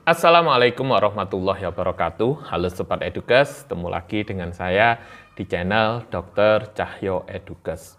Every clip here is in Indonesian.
Assalamualaikum warahmatullahi wabarakatuh. Halo Sobat Edukes, ketemu lagi dengan saya di channel Dr. Cahyo Edukes.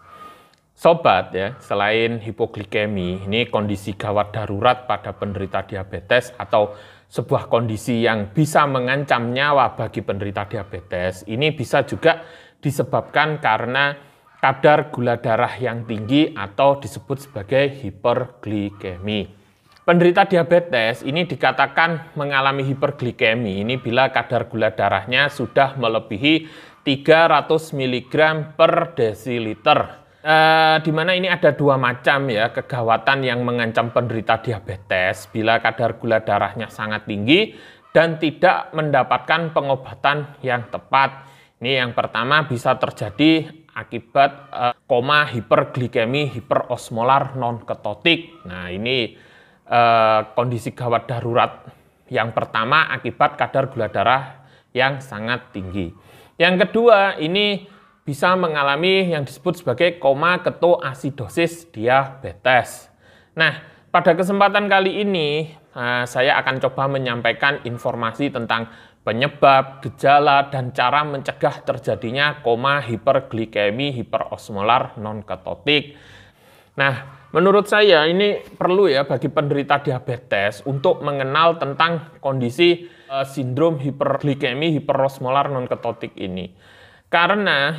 Sobat ya, selain hipoglikemi, ini kondisi gawat darurat pada penderita diabetes atau sebuah kondisi yang bisa mengancam nyawa bagi penderita diabetes. Ini bisa juga disebabkan karena kadar gula darah yang tinggi atau disebut sebagai hiperglikemi. Penderita diabetes ini dikatakan mengalami hiperglikemi ini bila kadar gula darahnya sudah melebihi 300 mg per desiliter. Di mana ini ada dua macam ya kegawatan yang mengancam penderita diabetes bila kadar gula darahnya sangat tinggi dan tidak mendapatkan pengobatan yang tepat. Ini yang pertama bisa terjadi akibat koma hiperglikemi hiperosmolar non-ketotik. Nah ini kondisi gawat darurat yang pertama akibat kadar gula darah yang sangat tinggi. Yang kedua ini bisa mengalami yang disebut sebagai koma ketoasidosis diabetes. Nah, pada kesempatan kali ini saya akan coba menyampaikan informasi tentang penyebab, gejala, dan cara mencegah terjadinya koma hiperglikemi hiperosmolar non-ketotik. Nah, menurut saya ini perlu ya bagi penderita diabetes untuk mengenal tentang kondisi sindrom hiperglikemi hiperosmolar non-ketotik ini. Karena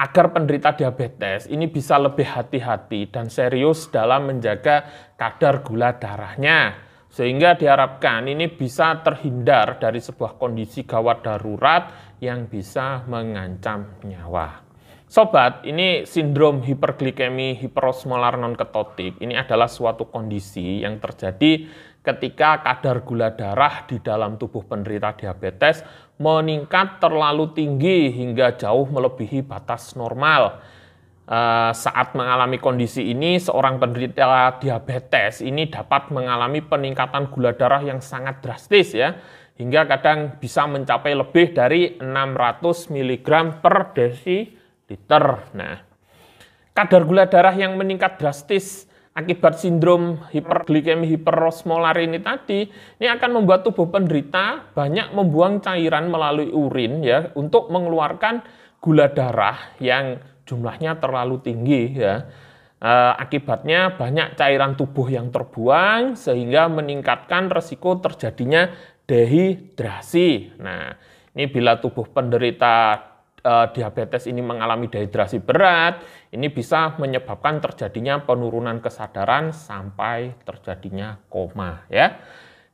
agar penderita diabetes ini bisa lebih hati-hati dan serius dalam menjaga kadar gula darahnya. Sehingga diharapkan ini bisa terhindar dari sebuah kondisi gawat darurat yang bisa mengancam nyawa. Sobat, ini sindrom hiperglikemi hiperosmolar non-ketotik ini adalah suatu kondisi yang terjadi ketika kadar gula darah di dalam tubuh penderita diabetes meningkat terlalu tinggi hingga jauh melebihi batas normal. Saat mengalami kondisi ini, seorang penderita diabetes ini dapat mengalami peningkatan gula darah yang sangat drastis ya, hingga kadang bisa mencapai lebih dari 600 mg per desiliter. Nah, kadar gula darah yang meningkat drastis akibat sindrom hiperglikemi hiperosmolar ini tadi, ini akan membuat tubuh penderita banyak membuang cairan melalui urin ya untuk mengeluarkan gula darah yang jumlahnya terlalu tinggi ya. Akibatnya banyak cairan tubuh yang terbuang sehingga meningkatkan resiko terjadinya dehidrasi. Nah, ini bila tubuh penderita diabetes ini mengalami dehidrasi berat, ini bisa menyebabkan terjadinya penurunan kesadaran sampai terjadinya koma ya.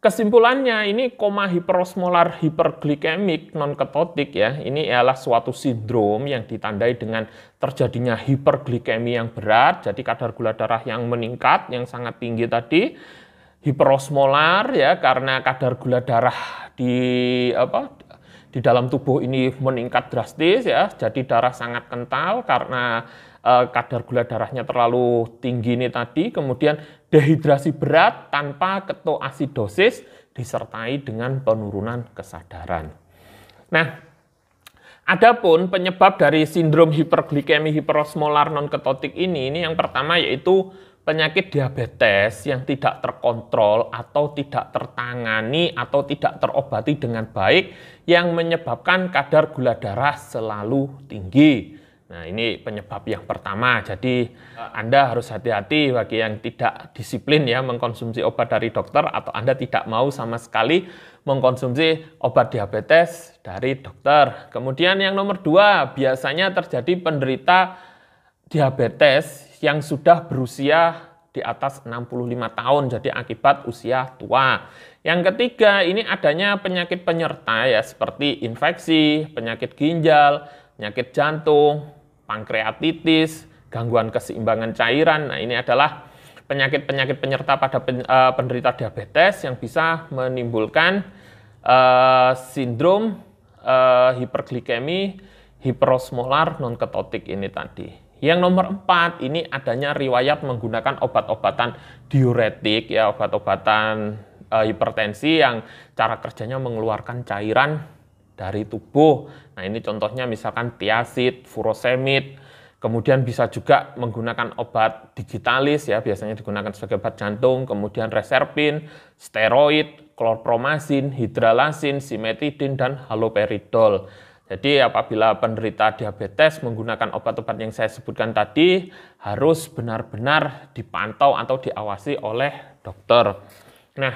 Kesimpulannya ini koma hiperosmolar hiperglikemik non-ketotik ya, ini adalah suatu sindrom yang ditandai dengan terjadinya hiperglikemi yang berat, jadi kadar gula darah yang meningkat yang sangat tinggi tadi. Hiperosmolar ya karena kadar gula darah di dalam tubuh ini meningkat drastis ya, jadi darah sangat kental karena kadar gula darahnya terlalu tinggi ini tadi, kemudian dehidrasi berat tanpa ketoasidosis disertai dengan penurunan kesadaran. Nah, adapun penyebab dari sindrom hiperglikemi hiperosmolar non-ketotik ini yang pertama yaitu penyakit diabetes yang tidak terkontrol atau tidak tertangani atau tidak terobati dengan baik yang menyebabkan kadar gula darah selalu tinggi. Nah, ini penyebab yang pertama. Jadi Anda harus hati-hati bagi yang tidak disiplin ya mengkonsumsi obat dari dokter atau Anda tidak mau sama sekali mengkonsumsi obat diabetes dari dokter. Kemudian yang nomor dua, biasanya terjadi penderita diabetes yang sudah berusia di atas 65 tahun, jadi akibat usia tua. Yang ketiga, ini adanya penyakit penyerta ya seperti infeksi, penyakit ginjal, penyakit jantung, pankreatitis, gangguan keseimbangan cairan. Nah, ini adalah penyakit-penyakit penyerta pada penderita diabetes yang bisa menimbulkan sindrom hiperglikemi hiperosmolar non-ketotik ini tadi. Yang nomor 4, ini adanya riwayat menggunakan obat-obatan diuretik, ya obat-obatan hipertensi yang cara kerjanya mengeluarkan cairan dari tubuh. Nah, ini contohnya misalkan thiazid, furosemid, Kemudian bisa juga menggunakan obat digitalis ya, biasanya digunakan sebagai obat jantung, kemudian reserpin, steroid, klorpromazin, hidralazin, simetidin, dan haloperidol. Jadi apabila penderita diabetes menggunakan obat-obat yang saya sebutkan tadi, harus benar-benar dipantau atau diawasi oleh dokter. Nah,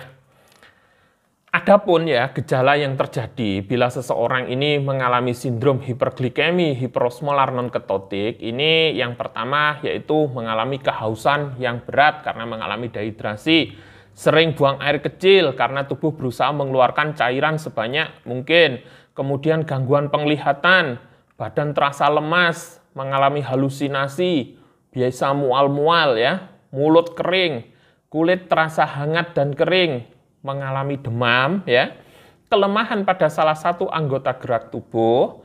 adapun ya gejala yang terjadi bila seseorang ini mengalami sindrom hiperglikemi hiperosmolar non-ketotik, ini yang pertama yaitu mengalami kehausan yang berat karena mengalami dehidrasi, sering buang air kecil karena tubuh berusaha mengeluarkan cairan sebanyak mungkin, kemudian gangguan penglihatan, badan terasa lemas, mengalami halusinasi, biasa mual-mual ya, mulut kering, kulit terasa hangat dan kering, mengalami demam, ya, kelemahan pada salah satu anggota gerak tubuh,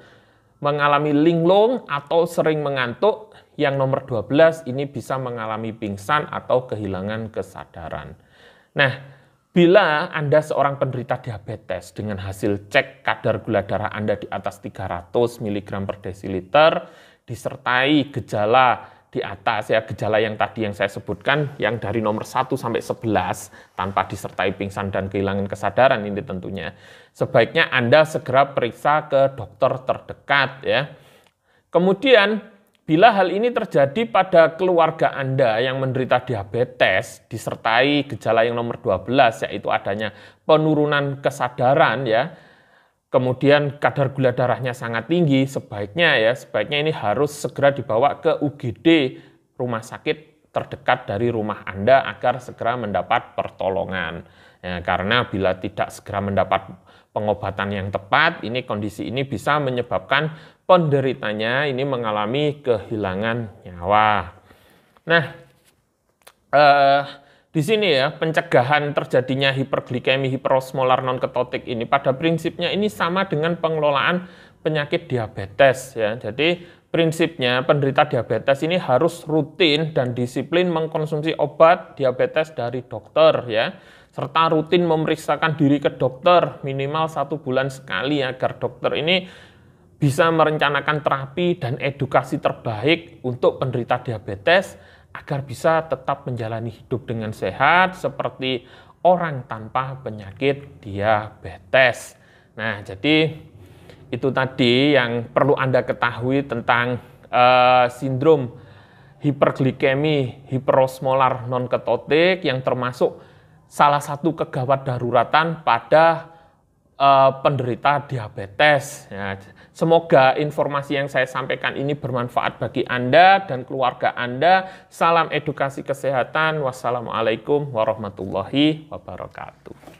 mengalami linglung atau sering mengantuk, yang nomor 12 ini bisa mengalami pingsan atau kehilangan kesadaran. Nah, bila Anda seorang penderita diabetes dengan hasil cek kadar gula darah Anda di atas 300 mg per desiliter, disertai gejala di atas ya, gejala yang tadi yang saya sebutkan yang dari nomor 1 sampai 11 tanpa disertai pingsan dan kehilangan kesadaran ini tentunya, sebaiknya Anda segera periksa ke dokter terdekat ya. Kemudian bila hal ini terjadi pada keluarga Anda yang menderita diabetes disertai gejala yang nomor 12 yaitu adanya penurunan kesadaran ya, kemudian kadar gula darahnya sangat tinggi, sebaiknya ini harus segera dibawa ke UGD rumah sakit terdekat dari rumah Anda agar segera mendapat pertolongan. Ya, karena bila tidak segera mendapat pengobatan yang tepat, ini kondisi ini bisa menyebabkan penderitanya ini mengalami kehilangan nyawa. Nah, di sini ya, pencegahan terjadinya hiperglikemi hiperosmolar non-ketotik ini pada prinsipnya ini sama dengan pengelolaan penyakit diabetes ya. Jadi prinsipnya penderita diabetes ini harus rutin dan disiplin mengkonsumsi obat diabetes dari dokter ya, serta rutin memeriksakan diri ke dokter minimal 1 bulan sekali agar dokter ini bisa merencanakan terapi dan edukasi terbaik untuk penderita diabetes agar bisa tetap menjalani hidup dengan sehat seperti orang tanpa penyakit diabetes. Nah, jadi itu tadi yang perlu Anda ketahui tentang sindrom hiperglikemi hiperosmolar non-ketotik yang termasuk salah satu kegawat daruratan pada penderita diabetes. Ya, semoga informasi yang saya sampaikan ini bermanfaat bagi Anda dan keluarga Anda. Salam edukasi kesehatan. Wassalamualaikum warahmatullahi wabarakatuh.